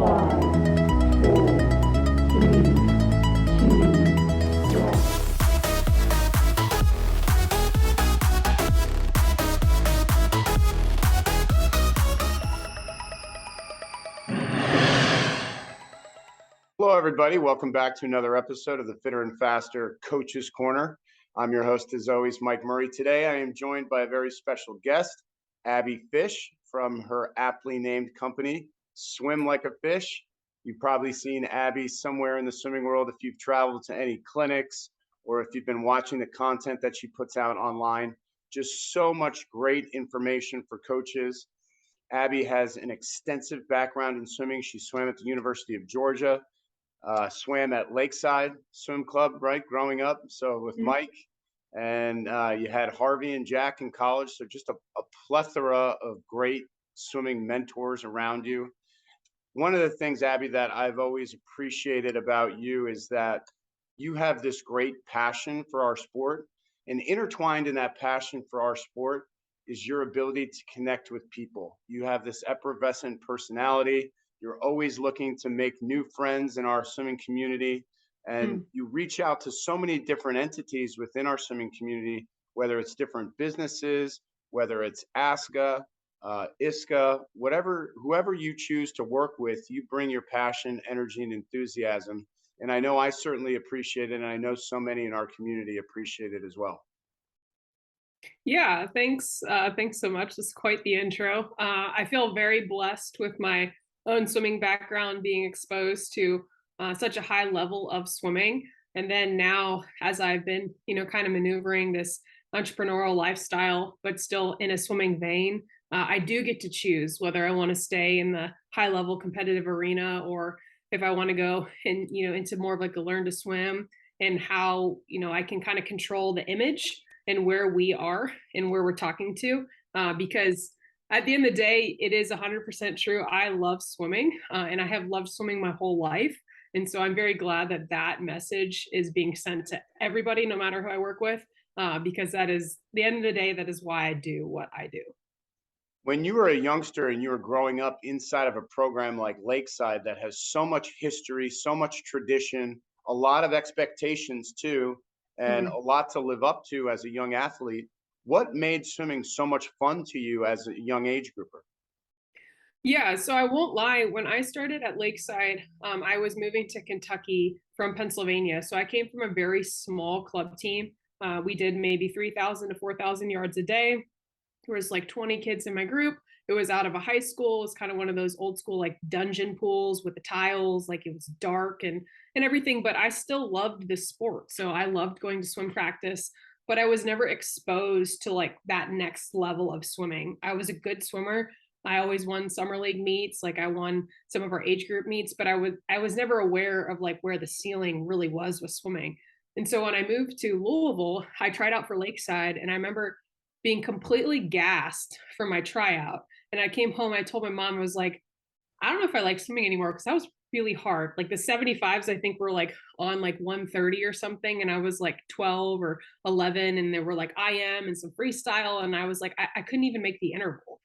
Hello, everybody. Welcome back to another episode of the Fitter and Faster Coach's Corner. I'm your host, as always, Mike Murray. Today, I am joined by a very special guest, Abbie Fish, from her aptly named company, Swim Like a Fish. You've probably seen Abbie somewhere in the swimming world if you've traveled to any clinics or if you've been watching the content that she puts out online. Just so much great information for coaches. Abbie has an extensive background in swimming. She swam at the University of Georgia. Swam at Lakeside Swim Club, right, growing up. So with Mike, and you had Harvey and Jack in college. So just a plethora of great swimming mentors around you. One of the things, Abbie, that I've always appreciated about you is that you have this great passion for our sport, and intertwined in that passion for our sport is your ability to connect with people. You have this effervescent personality. You're always looking to make new friends in our swimming community. And you reach out to so many different entities within our swimming community, whether it's different businesses, whether it's ASCA, ISCA, whoever you choose to work with, you bring your passion, energy, and enthusiasm. And I know I certainly appreciate it. And I know so many in our community appreciate it as well. Yeah, thanks. Thanks so much. That's quite the intro. I feel very blessed with my own swimming background, being exposed to such a high level of swimming. And then now, as I've been, kind of maneuvering this entrepreneurial lifestyle, but still in a swimming vein, I do get to choose whether I want to stay in the high level competitive arena or if I want to go into more of like a learn to swim, and how, I can kind of control the image and where we are and where we're talking to, because at the end of the day, it is 100% true. I love swimming, and I have loved swimming my whole life. And so I'm very glad that that message is being sent to everybody, no matter who I work with, because that is, the end of the day, that is why I do what I do. When you were a youngster and you were growing up inside of a program like Lakeside that has so much history, so much tradition, a lot of expectations too, and a lot to live up to as a young athlete, what made swimming so much fun to you as a young age grouper? Yeah, so I won't lie. When I started at Lakeside, I was moving to Kentucky from Pennsylvania. So I came from a very small club team. We did maybe 3,000 to 4,000 yards a day. There was like 20 kids in my group. It was out of a high school. It was kind of one of those old school like dungeon pools with the tiles, like it was dark and everything, but I still loved the sport. So I loved going to swim practice, but I was never exposed to like that next level of swimming. I was a good swimmer. I always won summer league meets, like I won some of our age group meets, but I was never aware of like where the ceiling really was with swimming. And so when I moved to Louisville, I tried out for Lakeside, and I remember being completely gassed for my tryout. And I came home, I told my mom, I was like, I don't know if I like swimming anymore, because that was really hard. Like the 75s, I think were like on like 130 or something. And I was like 12 or 11. And there were like IM and some freestyle. And I was like, I couldn't even make the interval.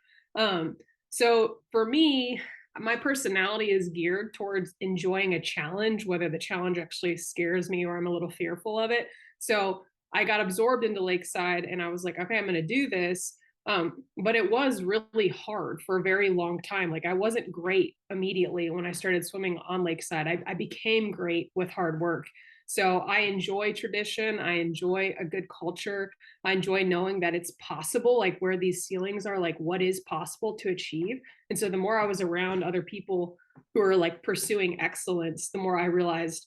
So for me, my personality is geared towards enjoying a challenge, whether the challenge actually scares me or I'm a little fearful of it. So I got absorbed into Lakeside, and I was like, okay, I'm going to do this. But it was really hard for a very long time. Like I wasn't great immediately when I started swimming on Lakeside. I became great with hard work. So I enjoy tradition. I enjoy a good culture. I enjoy knowing that it's possible, like where these ceilings are, like what is possible to achieve. And so the more I was around other people who are like pursuing excellence, the more I realized,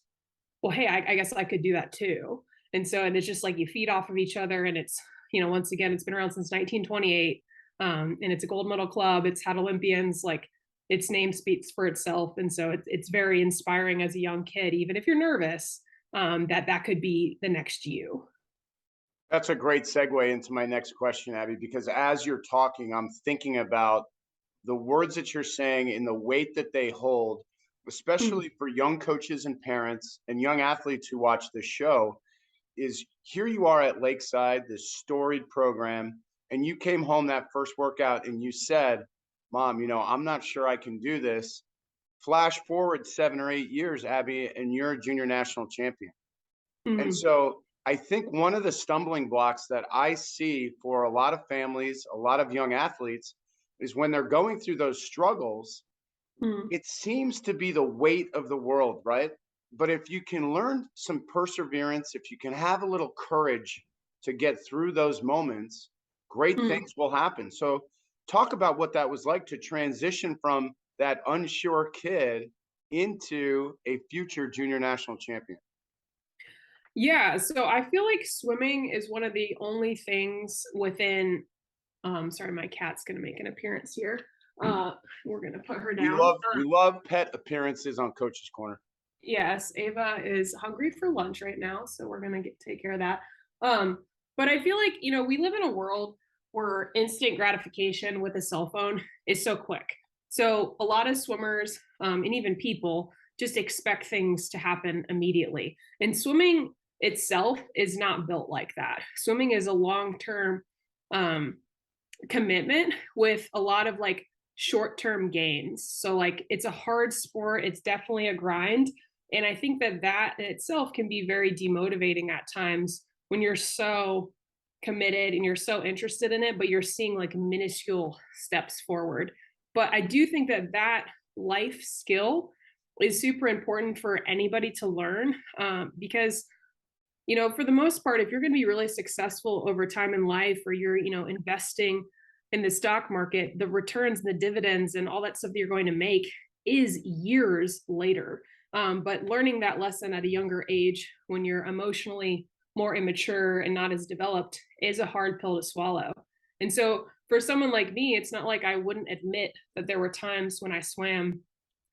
well, hey, I guess I could do that too. And so, and it's just like you feed off of each other. And it's, once again, it's been around since 1928. And it's a gold medal club. It's had Olympians, like its name speaks for itself. And so it's very inspiring as a young kid, even if you're nervous, that could be the next you. That's a great segue into my next question, Abbie, because as you're talking, I'm thinking about the words that you're saying and the weight that they hold, especially for young coaches and parents and young athletes who watch this show. Is here you are at Lakeside, this storied program, and you came home that first workout and you said, Mom, I'm not sure I can do this. flash forward 7 or 8 years, Abby, and you're a junior national champion. And Mhm. so I think one of the stumbling blocks that I see for a lot of families, a lot of young athletes, is when they're going through those struggles, Mhm. it seems to be the weight of the world, right? But if you can learn some perseverance, if you can have a little courage to get through those moments, great Mhm. things will happen. So, talk about what that was like to transition from that unsure kid into a future junior national champion. Yeah, so I feel like swimming is one of the only things within sorry, my cat's gonna make an appearance here. Uh, we're gonna put her We down. love we love pet appearances on Coach's Corner. Yes, Ava is hungry for lunch right now, so we're gonna take care of that. But I feel like, we live in a world where instant gratification with a cell phone is so quick. So a lot of swimmers, and even people just expect things to happen immediately. And swimming itself is not built like that. Swimming is a long-term um, commitment with a lot of like short-term gains. So like it's a hard sport, it's definitely a grind, and I think that that in itself can be very demotivating at times when you're so committed and you're so interested in it, but you're seeing like minuscule steps forward. But I do think that that life skill is super important for anybody to learn, because for the most part, if you're going to be really successful over time in life, or you're, investing in the stock market, the returns and the dividends and all that stuff that you're going to make is years later. But learning that lesson at a younger age when you're emotionally more immature and not as developed is a hard pill to swallow. And so for someone like me, it's not like I wouldn't admit that there were times when I swam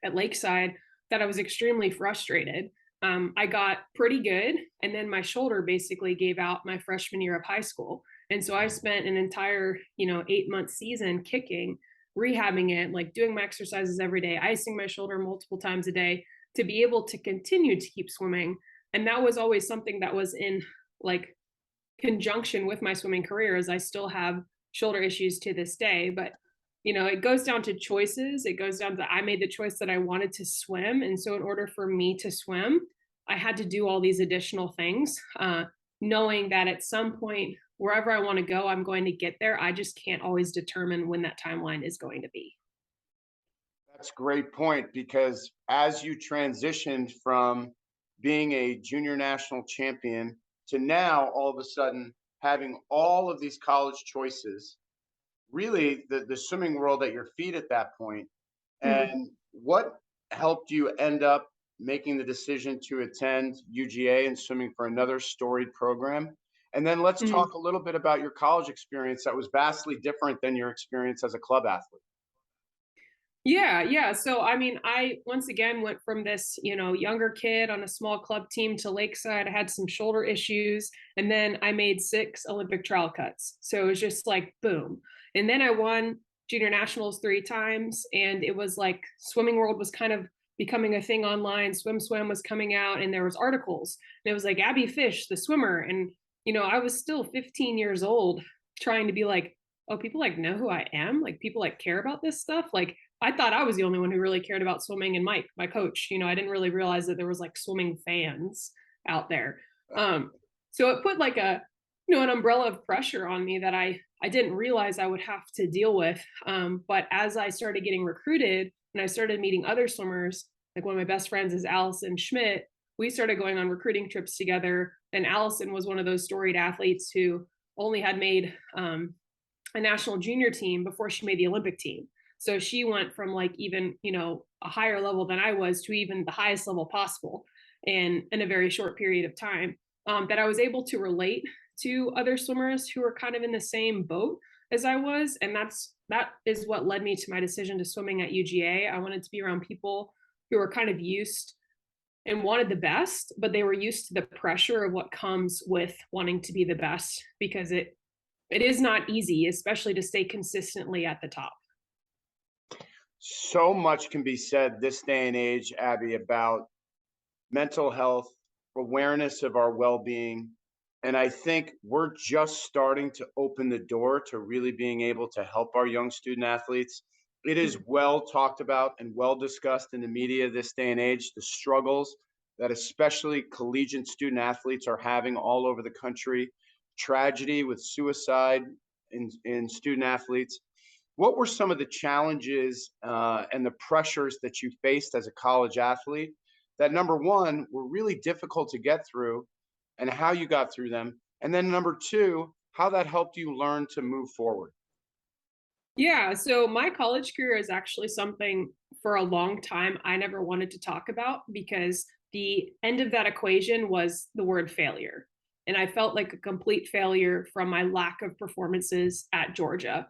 at Lakeside that I was extremely frustrated. I got pretty good, and then my shoulder basically gave out my freshman year of high school. And so I spent an entire, 8 month season kicking, rehabbing it, like doing my exercises every day, icing my shoulder multiple times a day to be able to continue to keep swimming. And that was always something that was in like conjunction with my swimming career, as I still have shoulder issues to this day. But it goes down to choices. It goes down to I made the choice that I wanted to swim, and so in order for me to swim, I had to do all these additional things, knowing that at some point, wherever I want to go, I'm going to get there. I just can't always determine when that timeline is going to be. That's a great point because as you transitioned from being a junior national champion to now all of a sudden having all of these college choices, really the swimming world at your feet at that point. Mhm. And what helped you end up making the decision to attend UGA and swimming for another storied program? And then let's Mhm. talk a little bit about your college experience that was vastly different than your experience as a club athlete. Yeah, yeah. So I mean, I once again went from this, younger kid on a small club team to Lakeside. I had some shoulder issues, and then I made 6 Olympic trial cuts. So it was just like boom. And then I won junior nationals 3 times, and it was like swimming world was kind of becoming a thing online. Swim was coming out, and there was articles. And it was like Abbie Fish, the swimmer, and I was still 15 years old, trying to be like, oh, people like know who I am. Like people like care about this stuff. Like I thought I was the only one who really cared about swimming, and Mike, my coach, I didn't really realize that there was like swimming fans out there. Um, so it put like an umbrella of pressure on me that I didn't realize I would have to deal with. But as I started getting recruited and I started meeting other swimmers, like one of my best friends is Allison Schmidt, we started going on recruiting trips together. And Allison was one of those storied athletes who only had made a national junior team before she made the Olympic team. So she went from like even, a higher level than I was to even the highest level possible in a very short period of time. That I was able to relate to other swimmers who were kind of in the same boat as I was. And that is what led me to my decision to swimming at UGA. I wanted to be around people who were kind of used and wanted the best, but they were used to the pressure of what comes with wanting to be the best, because it is not easy, especially to stay consistently at the top. So much can be said this day and age, Abby, about mental health, awareness of our well being. And I think we're just starting to open the door to really being able to help our young student athletes. It is well talked about and well discussed in the media this day and age, the struggles that especially collegiate student athletes are having all over the country, tragedy with suicide in student athletes. What were some of the challenges and the pressures that you faced as a college athlete that, number one, were really difficult to get through, and how you got through them? And then number two, how that helped you learn to move forward? Yeah, so my college career is actually something for a long time I never wanted to talk about because the end of that equation was the word failure. And I felt like a complete failure from my lack of performances at Georgia.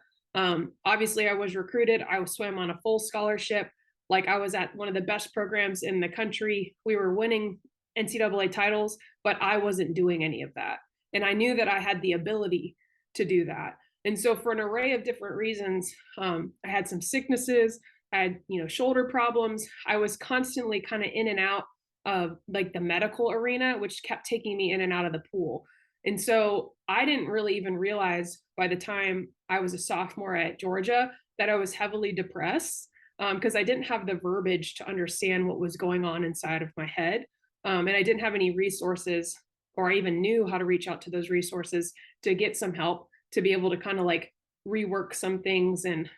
Obviously, I was recruited, I swam on a full scholarship. Like I was at one of the best programs in the country. We were winning NCAA titles, but I wasn't doing any of that. And I knew that I had the ability to do that. And so for an array of different reasons, I had some sicknesses, I had, shoulder problems. I was constantly kind of in and out of like the medical arena, which kept taking me in and out of the pool. And so I didn't really even realize by the time I was a sophomore at Georgia that I was heavily depressed because I didn't have the verbiage to understand what was going on inside of my head. And I didn't have any resources, or I even knew how to reach out to those resources to get some help to be able to kind of like rework some things and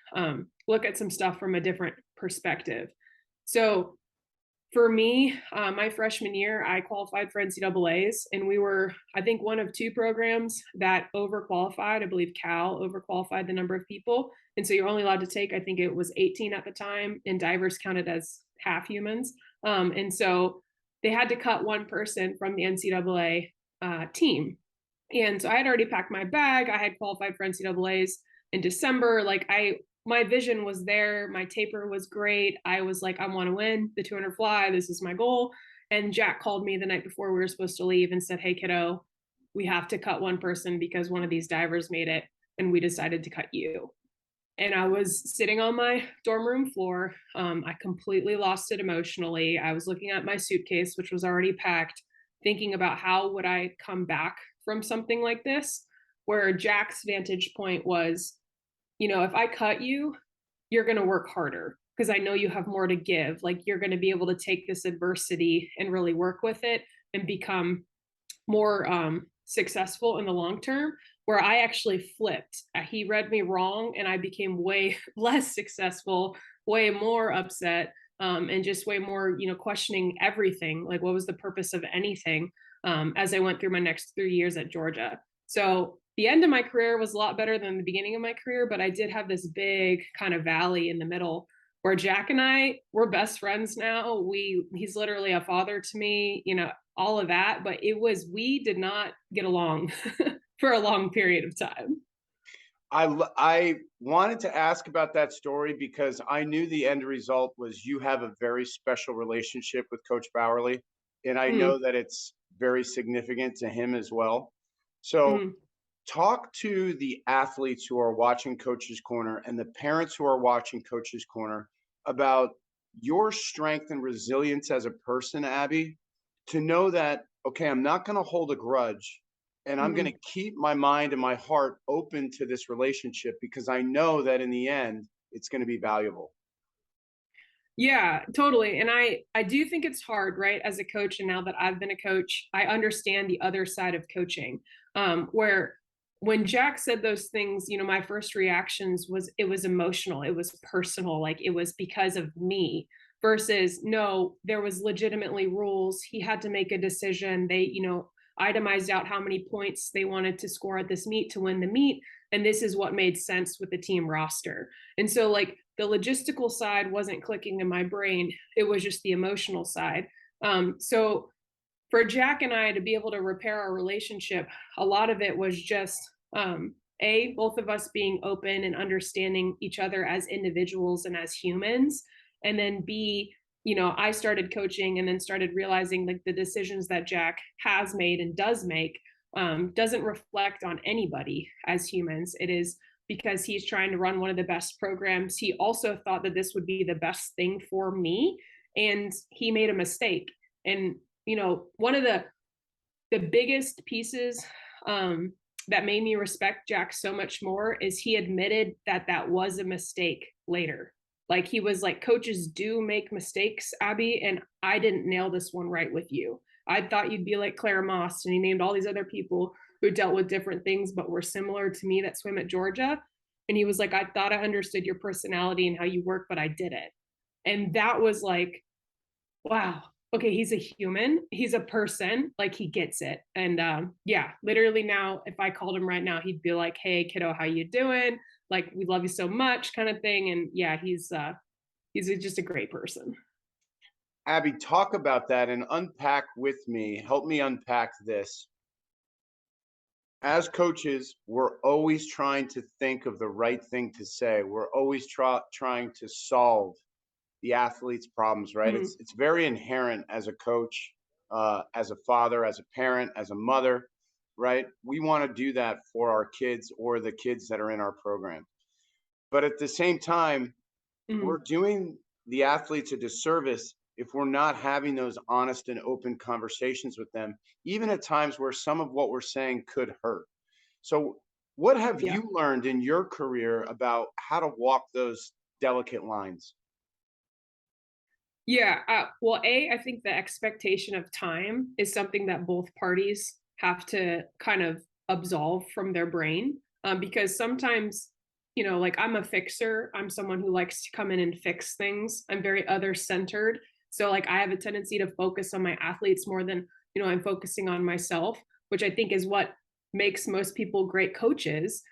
look at some stuff from a different perspective. So for me, my freshman year, I qualified for NCAAs, and we were, I think, one of two programs that overqualified. I believe Cal overqualified the number of people. And so you're only allowed to take, I think it was 18 at the time, and divers counted as half humans. And so they had to cut one person from the NCAA team. And so I had already packed my bag. I had qualified for NCAAs in December. My vision was there. My taper was great. I was like, I want to win the 200 fly. This is my goal. And Jack called me the night before we were supposed to leave and said, hey, kiddo, we have to cut one person because one of these divers made it, and we decided to cut you. And I was sitting on my dorm room floor. I completely lost it emotionally. I was looking at my suitcase, which was already packed, thinking about how would I come back from something like this, where Jack's vantage point was, if I cut you, you're going to work harder because I know you have more to give. Like you're going to be able to take this adversity and really work with it and become more successful in the long term. Where I actually flipped. He read me wrong and I became way less successful, way more upset, and just way more, questioning everything. Like, what was the purpose of anything as I went through my next 3 years at Georgia? So the end of my career was a lot better than the beginning of my career, but I did have this big kind of valley in the middle where Jack and I, we're best friends now. He's literally a father to me, all of that, but we did not get along for a long period of time. I wanted to ask about that story because I knew the end result was you have a very special relationship with Coach Bowerly, and I Mm-hmm. know that it's very significant to him as well. So, Mm-hmm. talk to the athletes who are watching Coach's Corner and the parents who are watching Coach's Corner about your strength and resilience as a person, Abbie, to know that, okay, I'm not going to hold a grudge, and I'm going Mm-hmm. to keep my mind and my heart open to this relationship because I know that in the end, it's going to be valuable. Yeah, totally. And I do think it's hard, right? As a coach, and now that I've been a coach, I understand the other side of coaching. Where when Jack said those things, my first reactions was it was emotional, it was personal, like it was because of me. Versus no, there was legitimately rules. He had to make a decision. They, itemized out how many points they wanted to score at this meet to win the meet. And this is what made sense with the team roster. And so like the logistical side wasn't clicking in my brain. It was just the emotional side. So for Jack and I to be able to repair our relationship, a lot of it was just both of us being open and understanding each other as individuals and as humans. And then B, I started coaching and then started realizing like the decisions that Jack has made and does make doesn't reflect on anybody as humans. It is because he's trying to run one of the best programs. He also thought that this would be the best thing for me, and he made a mistake. And one of the biggest pieces that made me respect Jack so much more is he admitted that that was a mistake later. Like he was like, coaches do make mistakes, Abbie, and I didn't nail this one right with you. I thought you'd be like Claire Moss, and he named all these other people who dealt with different things but were similar to me that swim at Georgia. And he was like, I thought I understood your personality and how you work, but I didn't. And that was like, wow, okay, he's a human, he's a person, like he gets it. And yeah, literally now if I called him right now, he'd be like, hey kiddo, how you doing, like we love you so much kind of thing. And yeah, he's just a great person. Abbie, talk about that and unpack with me. Help me unpack this. As coaches, we're always trying to think of the right thing to say. We're always trying to solve the athlete's problems, right? Mhm. It's very inherent as a coach, as a father, as a parent, as a mother, right? We want to do that for our kids or the kids that are in our program. But at the same time, we're Mhm. doing the athletes a disservice if we're not having those honest and open conversations with them, even at times where some of what we're saying could hurt. So, what have Yeah. you learned in your career about how to walk those delicate lines? Yeah. Well, I think the expectation of time is something that both parties have to kind of absolve from their brain, because sometimes, like I'm a fixer. I'm someone who likes to come in and fix things. I'm very other centered. So, like, I have a tendency to focus on my athletes more than, I'm focusing on myself, which I think is what makes most people great coaches.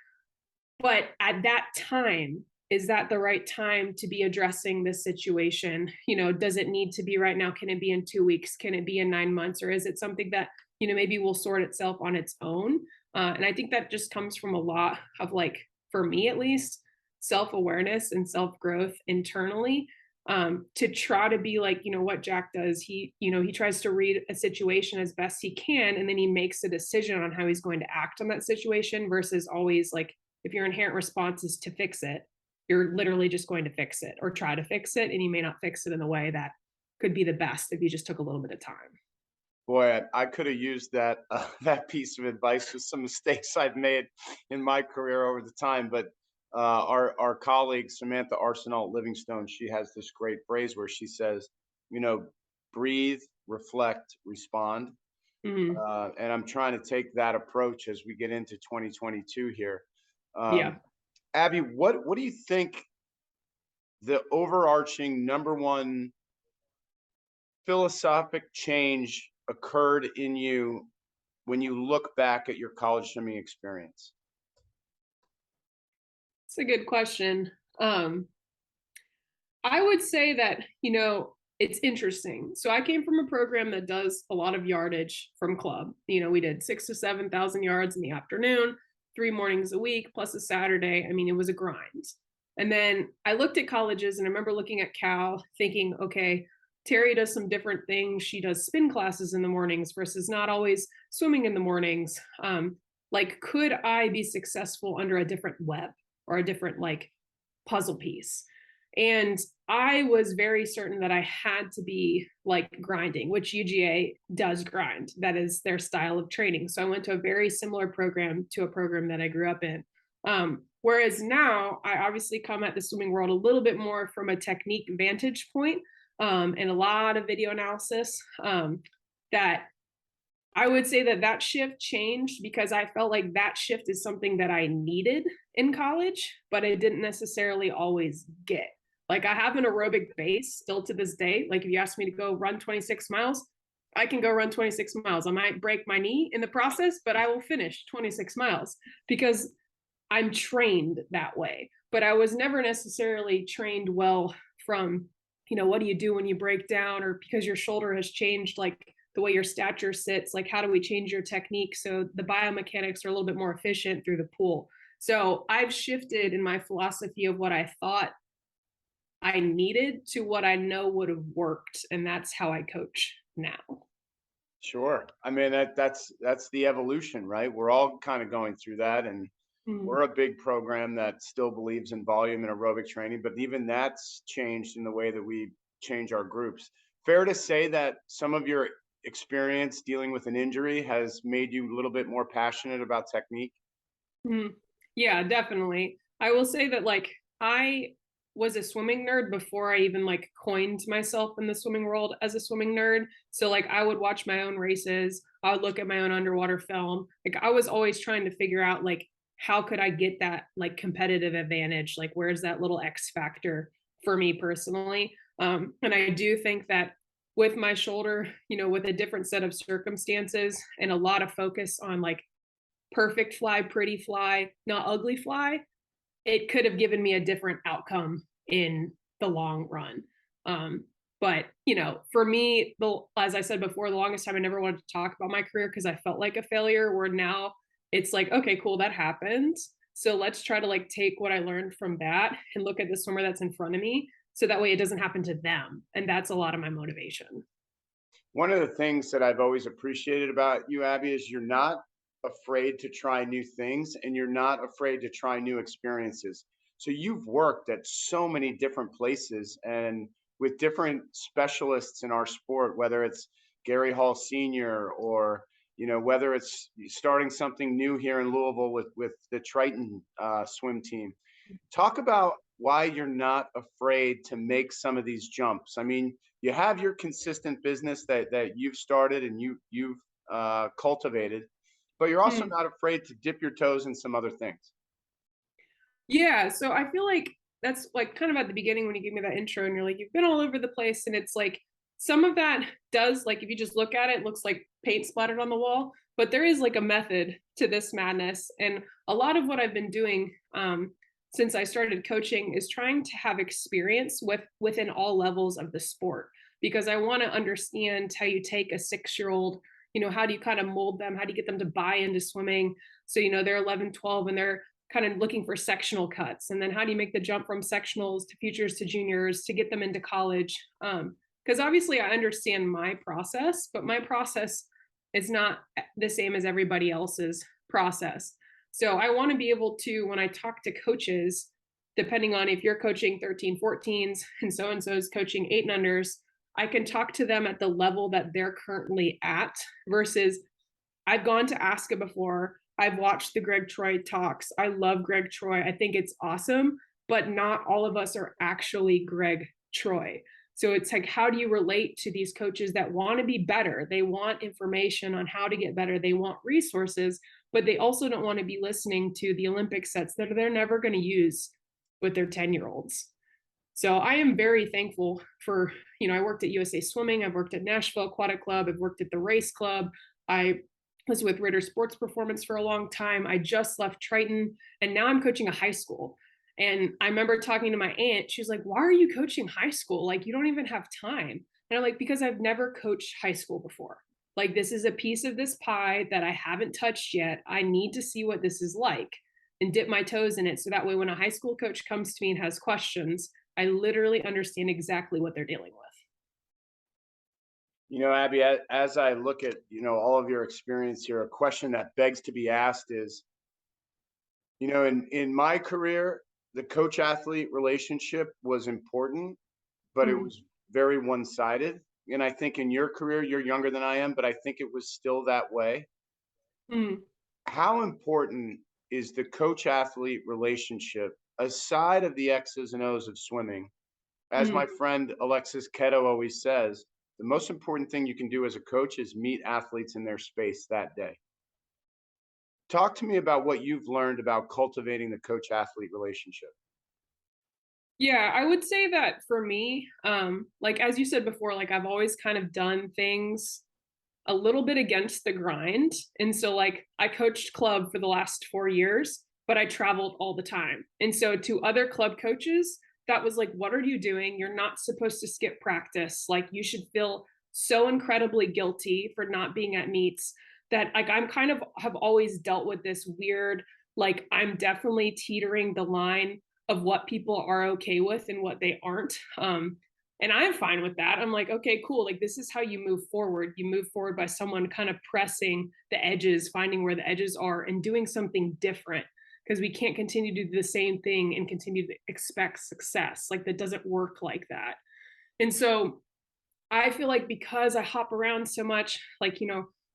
But at that time, is that the right time to be addressing this situation? Does it need to be right now? Can it be in 2 weeks? Can it be in 9 months? Or is it something that, maybe will sort itself on its own? And I think that just comes from a lot of, like, for me at least, self awareness and self growth internally, to try to be like, what Jack does. He tries to read a situation as best he can, and then he makes a decision on how he's going to act on that situation versus always like, if your inherent response is to fix it, you're literally just going to fix it or try to fix it. And you may not fix it in the way that could be the best if you just took a little bit of time. Boy, I could have used that that piece of advice with some mistakes I've made in my career over the time. But our colleague Samantha Arsenal Livingstone, she has this great phrase where she says, you know, breathe, reflect, respond. Mm-hmm. And I'm trying to take that approach as we get into 2022 here. Yeah. Abbie, what do you think the overarching number one philosophic change occurred in you when you look back at your college swimming experience? It's a good question. I would say that, it's interesting. So I came from a program that does a lot of yardage from club. We did 6 to 7,000 yards in the afternoon, 3 mornings a week, plus a Saturday. I mean, it was a grind. And then I looked at colleges and I remember looking at Cal thinking, okay, Terry does some different things. She does spin classes in the mornings versus not always swimming in the mornings. Like, could I be successful under a different web or a different like puzzle piece? And I was very certain that I had to be like grinding, which UGA does grind. That is their style of training. So I went to a very similar program to a program that I grew up in. Whereas now I obviously come at the swimming world a little bit more from a technique vantage point, and a lot of video analysis, that I would say that that shift changed because I felt like that shift is something that I needed in college, but I didn't necessarily always get. Like, I have an aerobic base still to this day. Like, if you ask me to go run 26 miles, I can go run 26 miles. I might break my knee in the process, but I will finish 26 miles because I'm trained that way. But I was never necessarily trained well from, what do you do when you break down, or because your shoulder has changed, like the way your stature sits, like how do we change your technique so the biomechanics are a little bit more efficient through the pool. So I've shifted in my philosophy of what I thought I needed to what I know would have worked. And that's how I coach now. Sure. I mean that's the evolution, right? We're all kind of going through that, and Mm. we're a big program that still believes in volume and aerobic training, but even that's changed in the way that we change our groups. Fair to say that some of your experience dealing with an injury has made you a little bit more passionate about technique? Mm. Yeah, definitely. I will say that, like, I was a swimming nerd before I even like coined myself in the swimming world as a swimming nerd. So like I would watch my own races, I would look at my own underwater film. Like I was always trying to figure out like how could I get that like competitive advantage? Like where's that little X factor for me personally? And I do think that with my shoulder, with a different set of circumstances and a lot of focus on like perfect fly, pretty fly, not ugly fly, it could have given me a different outcome in the long run. But for me, as I said before, the longest time I never wanted to talk about my career because I felt like a failure. Where now it's like, okay, cool, that happened. So let's try to like take what I learned from that and look at the swimmer that's in front of me, so that way it doesn't happen to them. And that's a lot of my motivation. One of the things that I've always appreciated about you, Abbie, is you're not afraid to try new things and you're not afraid to try new experiences. So you've worked at so many different places and with different specialists in our sport, whether it's Gary Hall Sr. or whether it's starting something new here in Louisville with the Triton swim team. Talk about why you're not afraid to make some of these jumps. I mean, you have your consistent business that you've started and you've cultivated, but you're also Mm. not afraid to dip your toes in some other things. Yeah, so I feel like that's like kind of at the beginning when you give me that intro and you're like, you've been all over the place. And it's like some of that does, like, if you just look at it, it looks like paint splattered on the wall, but there is like a method to this madness. And a lot of what I've been doing since I started coaching is trying to have experience within all levels of the sport, because I want to understand how you take a 6-year-old, how do you kind of mold them? How do you get them to buy into swimming? So, they're 11, 12, and they're kind of looking for sectional cuts. And then how do you make the jump from sectionals to futures to juniors to get them into college? Because obviously I understand my process, but my process is not the same as everybody else's process. So I want to be able to, when I talk to coaches, depending on if you're coaching 13, 14s and so is coaching 8 and unders, I can talk to them at the level that they're currently at versus I've gone to ASCA before. I've watched the Greg Troy talks. I love Greg Troy. I think it's awesome, but not all of us are actually Greg Troy. So it's like, how do you relate to these coaches that want to be better? They want information on how to get better. They want resources, but they also don't want to be listening to the Olympic sets that they're never going to use with their 10-year-olds. So I am very thankful for, I worked at USA Swimming. I've worked at Nashville Aquatic Club. I've worked at the Race Club. I was with Ritter Sports Performance for a long time. I just left Triton and now I'm coaching a high school. And I remember talking to my aunt, she was like, why are you coaching high school? Like, you don't even have time. And I'm like, because I've never coached high school before. Like, this is a piece of this pie that I haven't touched yet. I need to see what this is like and dip my toes in it. So that way, when a high school coach comes to me and has questions, I literally understand exactly what they're dealing with. Abbie, as I look at, all of your experience here, a question that begs to be asked is, in my career, the coach athlete relationship was important, but it was very one sided. And I think in your career, you're younger than I am, but I think it was still that way. Mm. How important is the coach athlete relationship aside of the X's and O's of swimming? As my friend Alexis Keto always says, the most important thing you can do as a coach is meet athletes in their space that day. Talk to me about what you've learned about cultivating the coach athlete relationship. Yeah, I would say that for me, like as you said before, like I've always kind of done things a little bit against the grind. And so like I coached club for the last 4 years, but I traveled all the time. And so to other club coaches, that was like, what are you doing? You're not supposed to skip practice. Like you should feel so incredibly guilty for not being at meets, that like I'm kind of have always dealt with this weird, like I'm definitely teetering the line of what people are okay with and what they aren't. And I'm fine with that. I'm like, okay, cool. Like this is how you move forward. You move forward by someone kind of pressing the edges, finding where the edges are and doing something different, because we can't continue to do the same thing and continue to expect success. Like that doesn't work like that. And so I feel like because I hop around so much, like,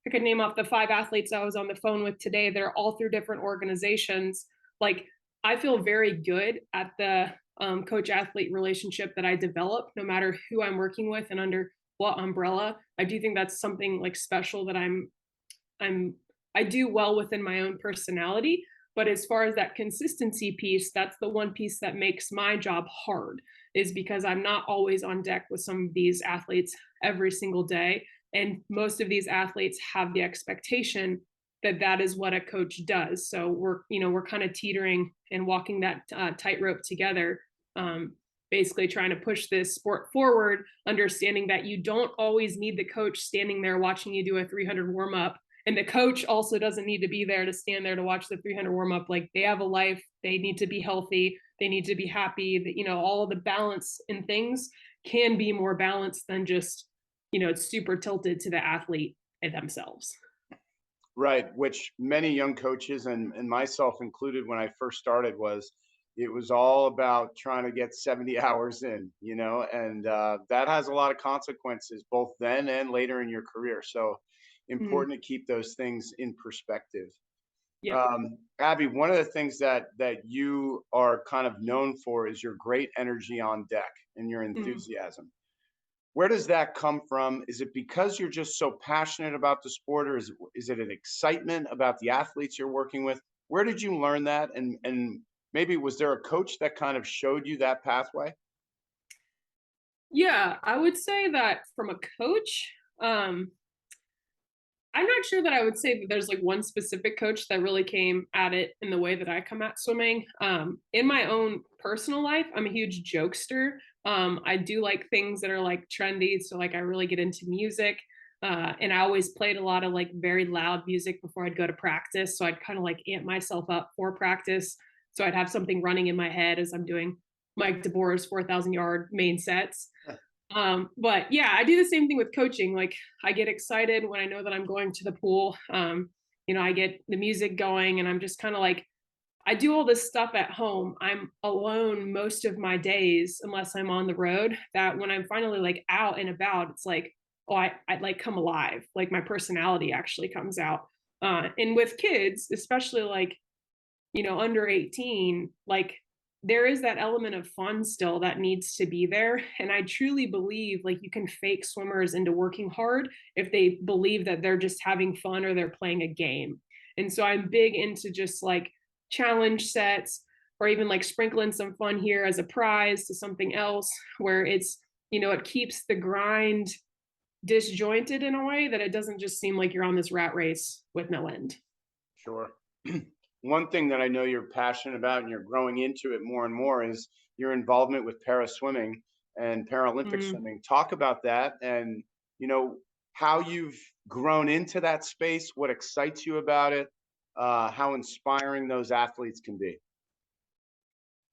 I could name off the 5 athletes I was on the phone with today. They're all through different organizations. Like I feel very good at the coach athlete relationship that I develop, no matter who I'm working with and under what umbrella. I do think that's something like special that I do well within my own personality. But as far as that consistency piece, that's the one piece that makes my job hard, is because I'm not always on deck with some of these athletes every single day. And most of these athletes have the expectation that that is what a coach does. So we're kind of teetering and walking that tightrope together, basically trying to push this sport forward, understanding that you don't always need the coach standing there watching you do a 300 warm up. And the coach also doesn't need to be there to stand there to watch the 300 warm up. Like, they have a life, they need to be healthy, they need to be happy, that, all of the balance in things can be more balanced than just, it's super tilted to the athlete and themselves. Right, which many young coaches and myself included when I first started it was all about trying to get 70 hours in, and that has a lot of consequences both then and later in your career. So important to keep those things in perspective. Yep. Abbie, one of the things that you are kind of known for is your great energy on deck and your enthusiasm. Where does that come from? Is it because you're just so passionate about the sport, or is it an excitement about the athletes you're working with? Where did you learn that? And maybe was there a coach that kind of showed you that pathway? Yeah, I would say that from a coach, I'm not sure that I would say that there's like one specific coach that really came at it in the way that I come at swimming. In my own personal life, I'm a huge jokester. I do like things that are like trendy. So like I really get into music. And I always played a lot of like very loud music before I'd go to practice. So I'd kind of like amp myself up for practice. So I'd have something running in my head as I'm doing Mike DeBoer's 4,000-yard main sets. But yeah, I do the same thing with coaching. Like, I get excited when I know that I'm going to the pool. I get the music going and I'm just kind of like, I do all this stuff at home. I'm alone most of my days, unless I'm on the road, that when I'm finally like out and about, it's like, oh, I like come alive. Like, my personality actually comes out. And with kids, especially like, under 18, like, there is that element of fun still that needs to be there. And I truly believe like you can fake swimmers into working hard if they believe that they're just having fun or they're playing a game. And so I'm big into just like challenge sets, or even like sprinkling some fun here as a prize to something else, where it's, it keeps the grind disjointed in a way that it doesn't just seem like you're on this rat race with no end. Sure. One thing that I know you're passionate about and you're growing into it more and more is your involvement with para swimming and Paralympic swimming. Talk about that and, how you've grown into that space, what excites you about it, how inspiring those athletes can be.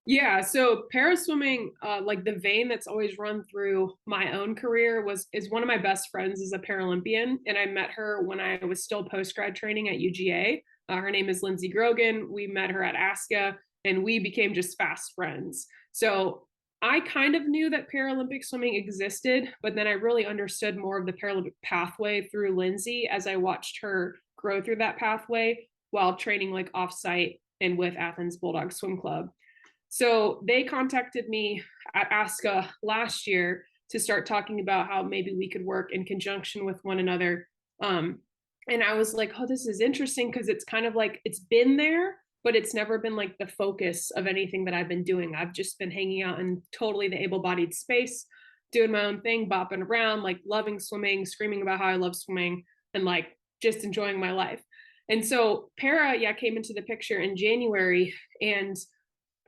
Yeah, so para swimming, like the vein that's always run through my own career is one of my best friends is a Paralympian, and I met her when I was still post grad training at UGA. Her name is Lindsay Grogan. We met her at ASCA, and we became just fast friends. So I kind of knew that Paralympic swimming existed, but then I really understood more of the Paralympic pathway through Lindsay as I watched her grow through that pathway while training like offsite and with Athens Bulldog Swim Club. So they contacted me at ASCA last year to start talking about how maybe we could work in conjunction with one another. And I was like, oh, this is interesting, because it's kind of like it's been there, but it's never been like the focus of anything that I've been doing. I've just been hanging out in totally the able-bodied space, doing my own thing, bopping around, like loving swimming, screaming about how I love swimming, and like just enjoying my life. And so para, came into the picture in January, and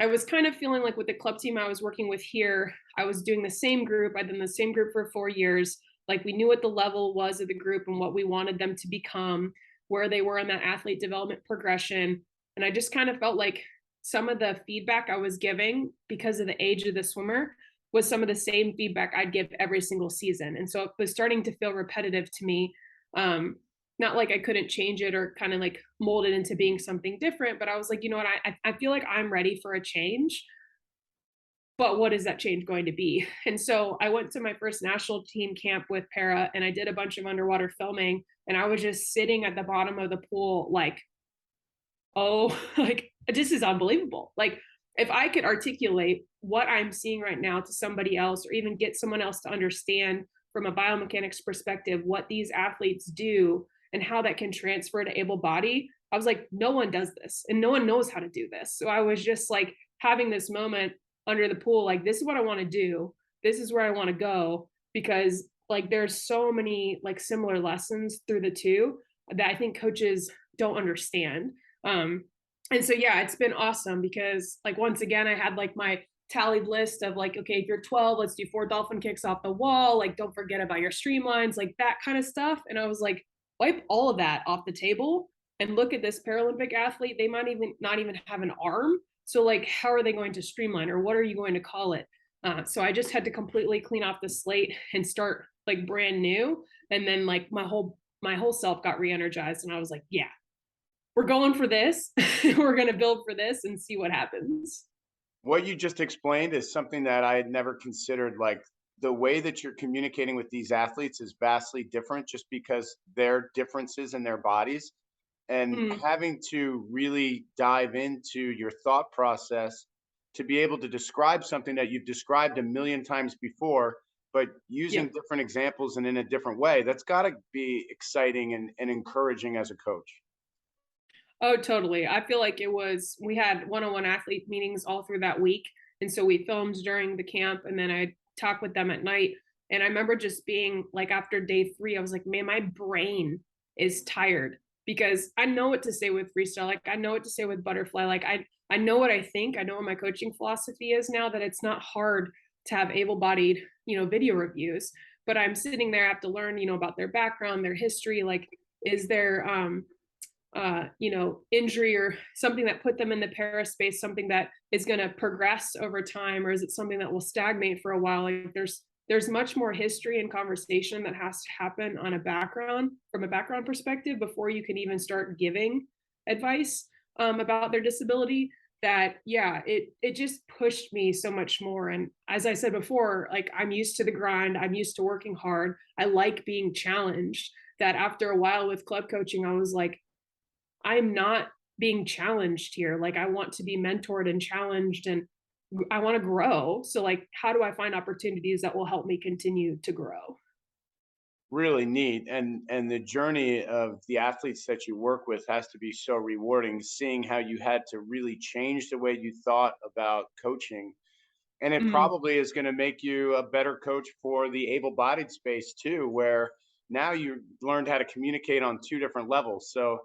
I was kind of feeling like with the club team I was working with here, I was doing the same group. I'd been the same group for 4 years. Like, we knew what the level was of the group and what we wanted them to become, where they were in that athlete development progression. And I just kind of felt like some of the feedback I was giving, because of the age of the swimmer, was some of the same feedback I'd give every single season. And so it was starting to feel repetitive to me. Not like I couldn't change it or kind of like mold it into being something different, but I was like, you know what, I feel like I'm ready for a change, but what is that change going to be? And so I went to my first national team camp with para, and I did a bunch of underwater filming, and I was just sitting at the bottom of the pool like, oh, like, this is unbelievable. Like, if I could articulate what I'm seeing right now to somebody else, or even get someone else to understand from a biomechanics perspective what these athletes do and how that can transfer to able body, I was like, no one does this and no one knows how to do this. So I was just like having this moment under the pool, like, this is what I want to do. This is where I want to go, because like there's so many like similar lessons through the two that I think coaches don't understand. And so yeah, it's been awesome because like once again, I had like my tallied list of like, okay, if you're 12, let's do 4 dolphin kicks off the wall. Like, don't forget about your streamlines, like that kind of stuff. And I was like, wipe all of that off the table and look at this Paralympic athlete. They might even not even have an arm. So like, how are they going to streamline, or what are you going to call it? So I just had to completely clean off the slate and start like brand new. And then like my whole self got re-energized, and I was like, yeah, we're going for this. We're going to build for this and see what happens. What you just explained is something that I had never considered. Like, the way that you're communicating with these athletes is vastly different just because their differences in their bodies, and Mm, having to really dive into your thought process to be able to describe something that you've described a million times before, but using yep. different examples and in a different way. That's got to be exciting and encouraging as a coach. Oh, totally. I feel like we had one-on-one athlete meetings all through that week. And so we filmed during the camp, and then I talked with them at night. And I remember just being like, after day 3, I was like, man, my brain is tired, because I know what to say with freestyle. Like, I know what to say with butterfly. Like, I know what I think. I know what my coaching philosophy is now, that it's not hard to have able-bodied, video reviews. But I'm sitting there, I have to learn, about their background, their history. Like, is there injury or something that put them in the para space, something that is going to progress over time, or is it something that will stagnate for a while? Like, there's much more history and conversation that has to happen on a background from a background perspective before you can even start giving advice about their disability. That yeah, it just pushed me so much more. And as I said before, like, I'm used to the grind, I'm used to working hard, I like being challenged. That after a while with club coaching, I was like, I'm not being challenged here. Like, I want to be mentored and challenged, and I want to grow. So like, how do I find opportunities that will help me continue to grow? Really neat. And the journey of the athletes that you work with has to be so rewarding, seeing how you had to really change the way you thought about coaching. And it Mm, probably is going to make you a better coach for the able-bodied space too, where now you learned how to communicate on 2 different levels. So,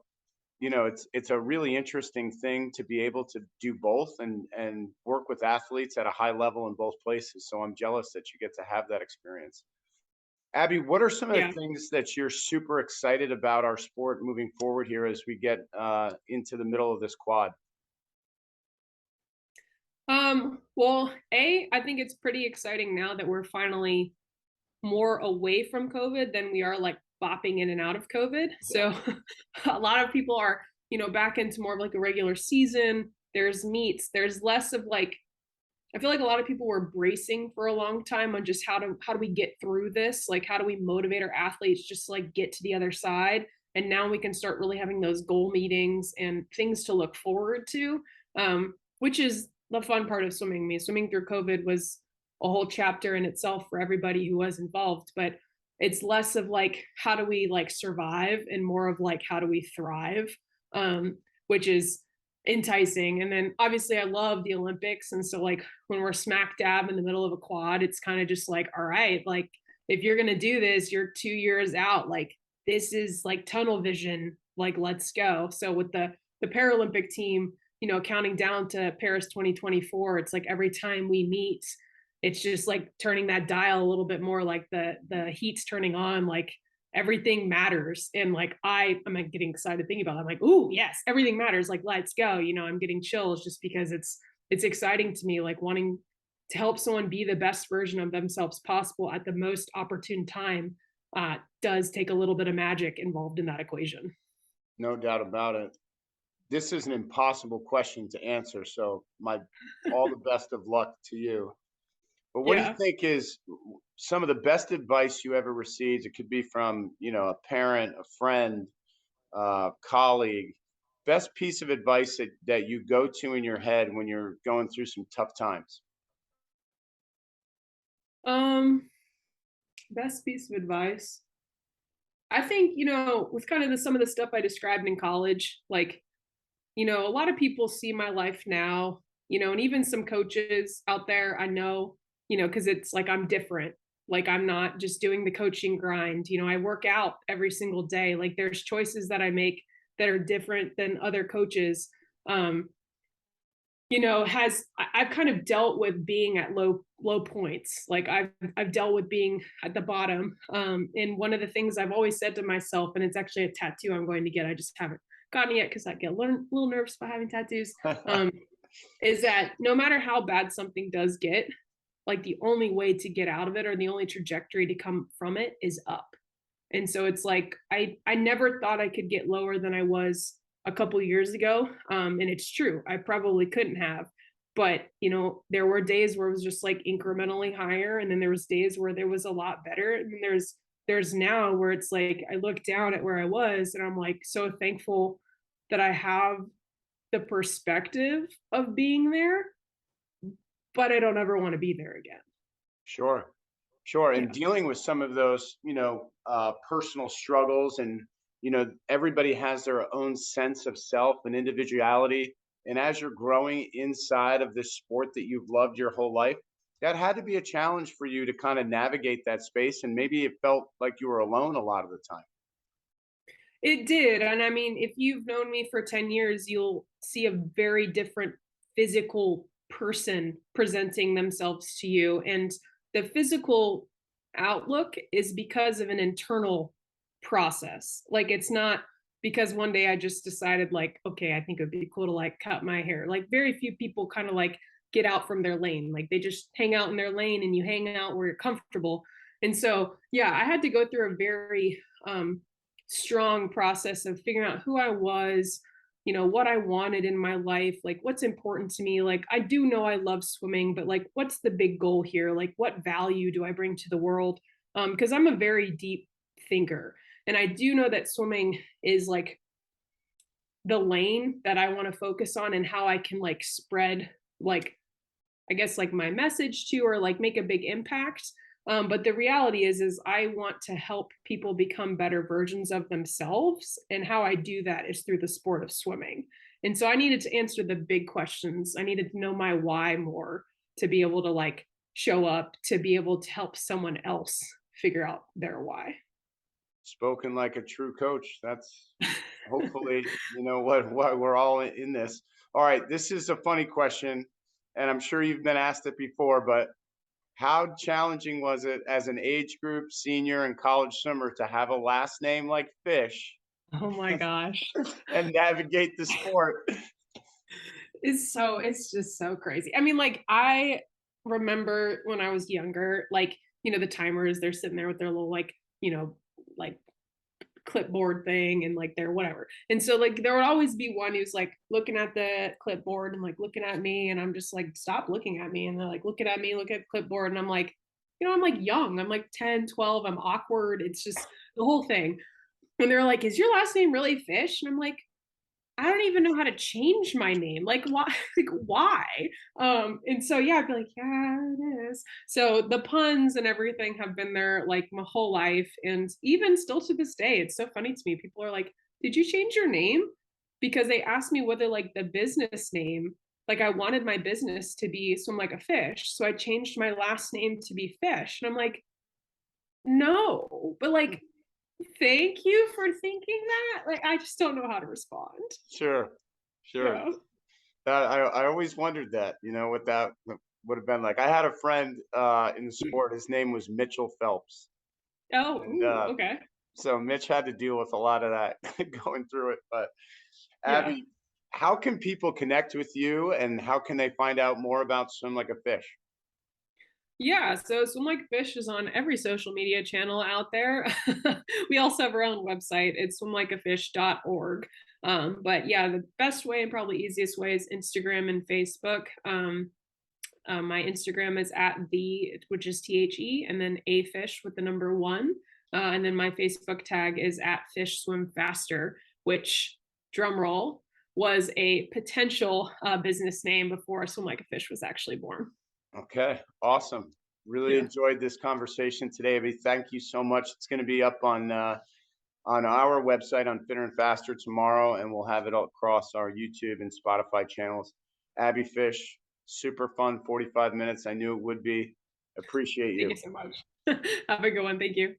it's a really interesting thing to be able to do both and work with athletes at a high level in both places. So I'm jealous that you get to have that experience. Abbie, what are some of the yeah. things that you're super excited about our sport moving forward here as we get into the middle of this quad? Well, I think it's pretty exciting now that we're finally more away from COVID than we are like bopping in and out of COVID. Yeah. So a lot of people are, back into more of like a regular season. There's meets, there's less of like, I feel like a lot of people were bracing for a long time on just how do we get through this? Like, how do we motivate our athletes just to like get to the other side? And now we can start really having those goal meetings and things to look forward to, which is the fun part of swimming. Me swimming through COVID was a whole chapter in itself for everybody who was involved, but it's less of like how do we like survive and more of like how do we thrive, which is enticing. And then obviously I love the Olympics. And so like when we're smack dab in the middle of a quad, it's kind of just like, all right, like if you're gonna do this, you're 2 years out. Like, this is like tunnel vision. Like, let's go. So with the Paralympic team, counting down to Paris 2024, it's like every time we meet, it's just like turning that dial a little bit more, like the heat's turning on, like everything matters. And like I'm like getting excited thinking about it. I'm like, ooh, yes, everything matters. Like, let's go. I'm getting chills just because it's exciting to me, like wanting to help someone be the best version of themselves possible at the most opportune time. Does take a little bit of magic involved in that equation. No doubt about it. This is an impossible question to answer, so my all the best of luck to you. But what do you Yeah. think is some of the best advice you ever received? It could be from, a parent, a friend, colleague, best piece of advice that you go to in your head when you're going through some tough times? Um, Best piece of advice. I think, with kind of some of the stuff I described in college, like, a lot of people see my life now, and even some coaches out there I know, because it's like I'm different. Like I'm not just doing the coaching grind. I work out every single day. Like there's choices that I make that are different than other coaches. Um, I've kind of dealt with being at low points. Like I've dealt with being at the bottom. And one of the things I've always said to myself, and it's actually a tattoo I'm going to get, I just haven't gotten it yet because I get a little nervous about having tattoos. Is that no matter how bad something does get, like the only way to get out of it or the only trajectory to come from it is up. And so it's like I never thought I could get lower than I was a couple years ago. And it's true, I probably couldn't have. But there were days where it was just like incrementally higher, and then there was days where there was a lot better. And then there's now where it's like I look down at where I was and I'm like so thankful that I have the perspective of being there, but I don't ever want to be there again. Sure. Sure. And Yeah. dealing with some of those, personal struggles, and, everybody has their own sense of self and individuality. And as you're growing inside of this sport that you've loved your whole life, that had to be a challenge for you to kind of navigate that space. And maybe it felt like you were alone a lot of the time. It did. And I mean, if you've known me for 10 years, you'll see a very different physical person presenting themselves to you. And the physical outlook is because of an internal process. Like it's not because one day I just decided like, okay, I think it would be cool to like cut my hair. Like very few people kind of like get out from their lane. Like they just hang out in their lane and you hang out where you're comfortable. And so, yeah, I had to go through a very strong process of figuring out who I was, what I wanted in my life, like what's important to me. Like I do know I love swimming, but like what's the big goal here? Like what value do I bring to the world? Because I'm a very deep thinker. And I do know that swimming is like the lane that I want to focus on and how I can like spread like I guess like my message to or like make a big impact. But the reality is I want to help people become better versions of themselves. And how I do that is through the sport of swimming. And so I needed to answer the big questions. I needed to know my why more to be able to like show up, to be able to help someone else figure out their why. Spoken like a true coach. That's hopefully, what we're all in this. All right. This is a funny question, and I'm sure you've been asked it before, but how challenging was it as an age group, senior and college swimmer, to have a last name like Fish Oh my gosh. and navigate the sport? It's just so crazy. I mean, like I remember when I was younger, like, the timers, they're sitting there with their little like, like clipboard thing and like their whatever. And so like there would always be one who's like looking at the clipboard and like looking at me and I'm just like stop looking at me and they're like looking at me, look at the clipboard and I'm like, I'm like young. I'm like 10, 12, I'm awkward. It's just the whole thing. And they're like, "Is your last name really Fish?" And I'm like, I don't even know how to change my name. Like why? Like why? And so yeah, I'd be like, yeah, it is. So the puns and everything have been there like my whole life, and even still to this day, it's so funny to me. People are like, "Did you change your name?" Because they asked me whether like the business name, like I wanted my business to be Swim Like a Fish, so I changed my last name to be Fish, and I'm like, no, but like thank you for thinking that. Like, I just don't know how to respond. Sure, sure. Yeah. I always wondered that, what that would have been like. I had a friend in the sport. His name was Mitchell Phelps, Oh, and ooh, okay. so Mitch had to deal with a lot of that going through it. But Yeah. Abbie, how can people connect with you, and how can they find out more about Swim Like a Fish? Yeah. So Swim Like Fish is on every social media channel out there. We also have our own website. It's swimlikeafish.org. But yeah, the best way and probably easiest way is Instagram and Facebook. My Instagram is at which is THE, and then a fish with the number one. And then my Facebook tag is at Fish Swim Faster, which drum roll, was a potential business name before Swim Like a Fish was actually born. Okay, awesome. Really Yeah. enjoyed this conversation today, Abbie. Thank you so much. It's going to be up on our website on Fitter and Faster tomorrow, and we'll have it all across our YouTube and Spotify channels. Abbie Fish, super fun 45 minutes. I knew it would be. Appreciate Thank you. you so much. Have a good one. Thank you.